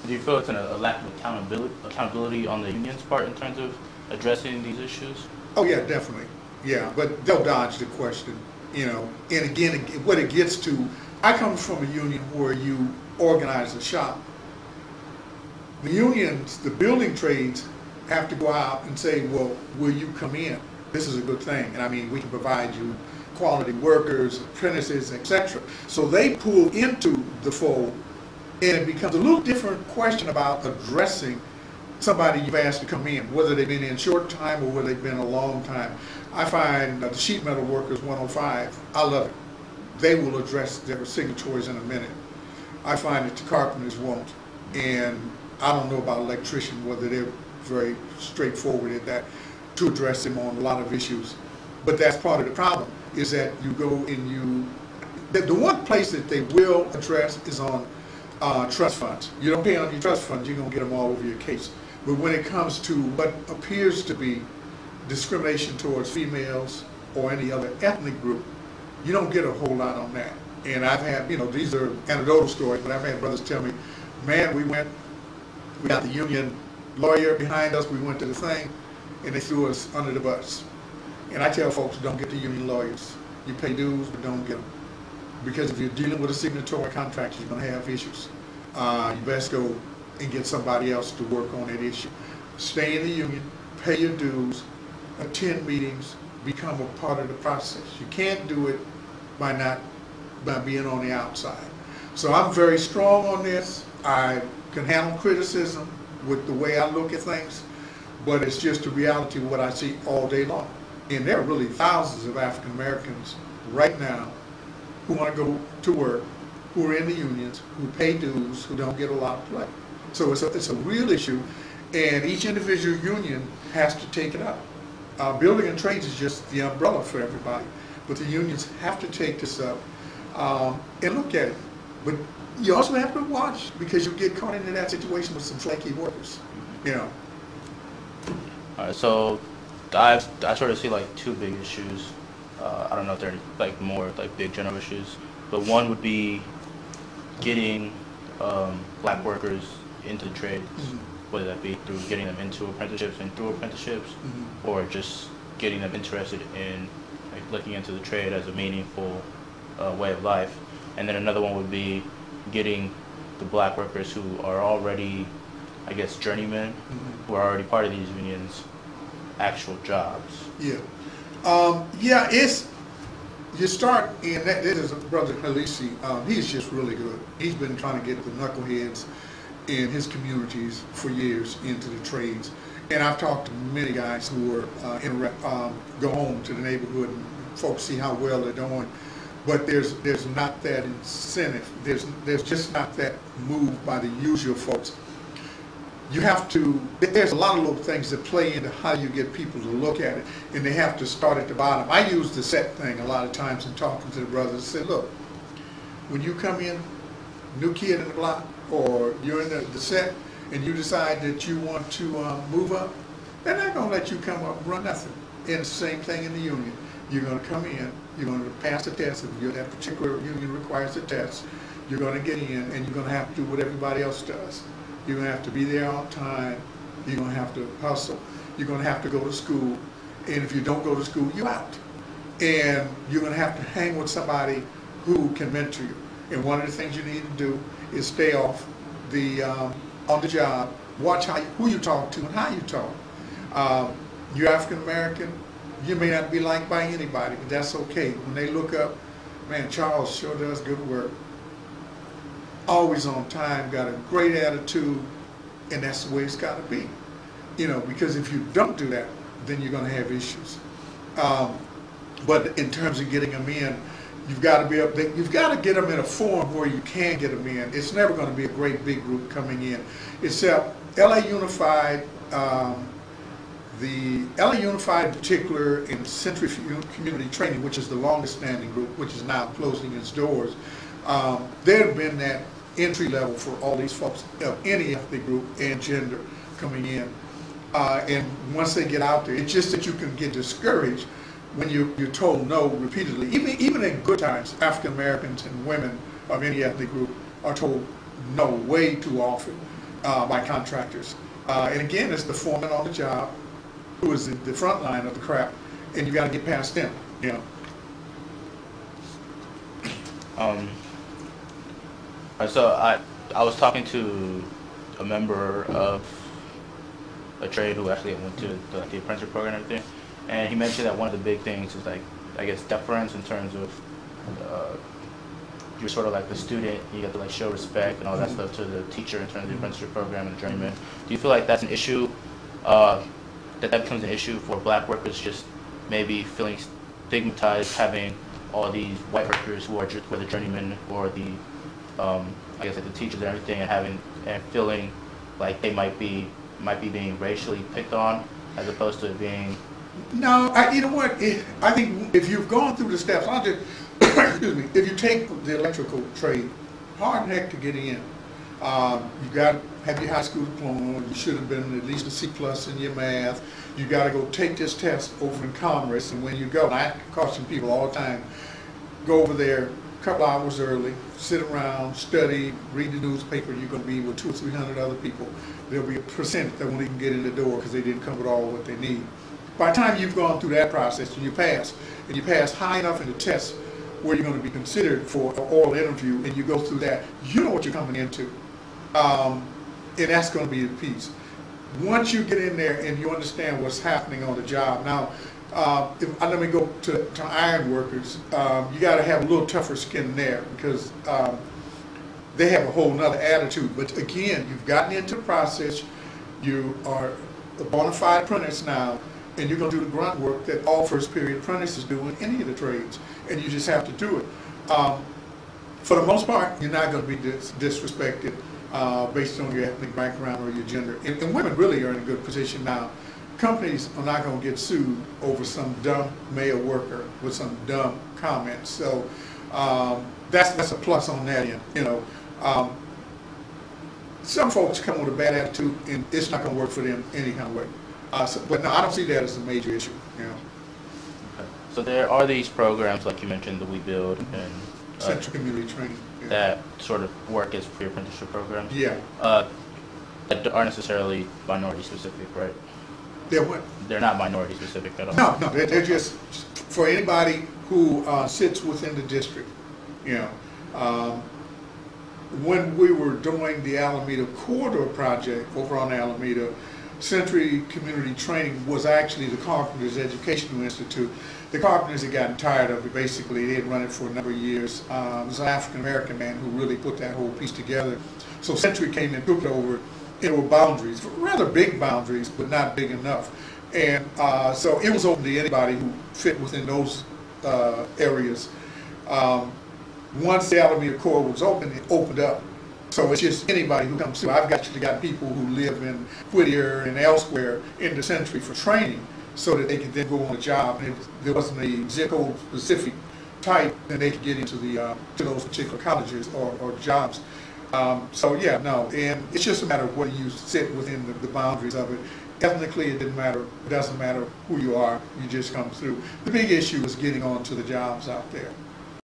Do you feel it's a lack of accountability on the union's part in terms of addressing these issues? Oh yeah, definitely. Yeah, but they'll dodge the question, you know. And again, what it gets to, I come from a union where you organize a shop. The unions, the building trades, have to go out and say, well, will you come in? This is a good thing. And I mean, we can provide you quality workers, apprentices, etc. So they pull into the fold, and it becomes a little different question about addressing somebody you've asked to come in, whether they've been in short time or whether they've been a long time. I find the sheet metal workers 105, I love it. They will address their signatories in a minute. I find that the carpenters won't. And I don't know about electricians, whether they're very straightforward at that, to address them on a lot of issues. But that's part of the problem, is that you go and the one place that they will address is on trust funds. You don't pay on your trust funds, you're going to get them all over your case. But when it comes to what appears to be discrimination towards females or any other ethnic group, you don't get a whole lot on that. And I've had, you know, these are anecdotal stories, but I've had brothers tell me, man, we got the union lawyer behind us, we went to the thing, and they threw us under the bus. And I tell folks, don't get the union lawyers. You pay dues, but don't get them. Because if you're dealing with a signatory contract, you're going to have issues. You best go and get somebody else to work on that issue. Stay in the union, pay your dues, attend meetings, become a part of the process. You can't do it by being on the outside. So I'm very strong on this. I can handle criticism with the way I look at things, but it's just the reality of what I see all day long. And there are really thousands of African Americans right now who want to go to work, who are in the unions, who pay dues, who don't get a lot of play. So it's a real issue, and each individual union has to take it up. Building and trades is just the umbrella for everybody, but the unions have to take this up and look at it. But you also have to watch, because you get caught into that situation with some flaky workers, you know. All right, so I sort of see like two big issues. I don't know if they're like more like big general issues, but one would be getting black workers into the trades, whether that be through getting them into apprenticeships and through apprenticeships, or just getting them interested in like looking into the trade as a meaningful way of life. And then another one would be getting the black workers who are already, I guess, journeymen, who are already part of these unions, actual jobs. Yeah. Yeah, you start, and this is Brother Halisi, he's just really good. He's been trying to get the knuckleheads in his communities for years into the trades. And I've talked to many guys who are go home to the neighborhood and folks see how well they're doing. But there's not that incentive. There's just not that move by the usual folks. You have to, there's a lot of little things that play into how you get people to look at it, and they have to start at the bottom. I use the set thing a lot of times in talking to the brothers and say, look, when you come in, new kid in the block, or you're in the set, and you decide that you want to move up, they're not going to let you come up and run nothing. And the same thing in the union. You're going to come in, you're going to pass the test, if that particular union requires a test, you're going to get in, and you're going to have to do what everybody else does. You're going to have to be there on time, you're going to have to hustle, you're going to have to go to school, and if you don't go to school, you're out. And you're going to have to hang with somebody who can mentor you. And one of the things you need to do is stay off on the job, watch who you talk to and how you talk. You're African American, you may not be liked by anybody, but that's okay. When they look up, man, Charles sure does good work. Always on time, got a great attitude, and that's the way it's got to be. You know, because if you don't do that, then you're going to have issues. But in terms of getting them in, you've got to be up there, you've got to get them in a form where you can get them in. It's never going to be a great big group coming in, except LA Unified. The LA Unified in particular, in Century Community Training, which is the longest standing group, which is now closing its doors, they've been that entry level for all these folks of any ethnic group and gender coming in. And once they get out there, it's just that you can get discouraged when you're told no repeatedly. Even in good times, African Americans and women of any ethnic group are told no way too often. by contractors. And again, it's the foreman on the job who is the front line of the crap, and you got to get past them, you know. So I was talking to a member of a trade who actually went to the apprenticeship program and everything, and he mentioned that one of the big things is like, I guess, deference in terms of you're sort of like the student, you have to like show respect and all that stuff to the teacher in terms of the apprenticeship program and the journeyman. Do you feel like that's an issue, that becomes an issue for black workers, just maybe feeling stigmatized having all these white workers who are just for the journeymen or the I guess like the teachers and everything, and feeling like they might be being racially picked on as opposed to being... No, you know what? I think if you've gone through the steps, I'll just, excuse me, if you take the electrical trade, hard heck to get in. You got to have your high school diploma. You should have been at least a C+ in your math. You got to go take this test over in Commerce, and when you go, and I caution people all the time, go over there a couple hours early, sit around, study, read the newspaper. You're going to be with 200 or 300 other people. There'll be a percent that won't even get in the door because they didn't come with all what they need. By the time you've gone through that process and you pass high enough in the test where you're going to be considered for an oral interview, and you go through that, you know what you're coming into. And that's going to be the piece. Once you get in there and you understand what's happening on the job. Now, let me go to iron workers. You got to have a little tougher skin there because they have a whole nother attitude. But again, you've gotten into the process. You are a bona fide apprentice now, and you're going to do the grunt work that all first period apprentices do in any of the trades, and you just have to do it. For the most part, you're not going to be disrespected based on your ethnic background or your gender. And women really are in a good position now. Companies are not going to get sued over some dumb male worker with some dumb comments. So that's a plus on that end. You know, some folks come with a bad attitude, and it's not going to work for them any kind of way. But no, I don't see that as a major issue. You know. Okay. So there are these programs, like you mentioned, the We Build and Central Community Training. Yeah. That sort of work as pre-apprenticeship programs. Yeah. That aren't necessarily minority specific, right? They're what? They're not minority specific at all. No, they're just for anybody who sits within the district. You know, when we were doing the Alameda Corridor project over on Alameda, Century Community Training was actually the Carpenters Educational Institute. The Carpenters had gotten tired of it, basically. They had run it for a number of years. It was an African-American man who really put that whole piece together. So Century came and took it over. There were boundaries, rather big boundaries, but not big enough. And so it was open to anybody who fit within those areas. Once the Alameda Corps was open, it opened up. So it's just anybody who comes through. I've actually got people who live in Whittier and elsewhere in the Century for training so that they can then go on a job. And if there wasn't a zip code specific type, then they could get into the to those particular colleges or jobs. So yeah, no, and it's just a matter of whether you sit within the boundaries of it. Ethnically, it didn't matter. It doesn't matter who you are. You just come through. The big issue is getting on to the jobs out there.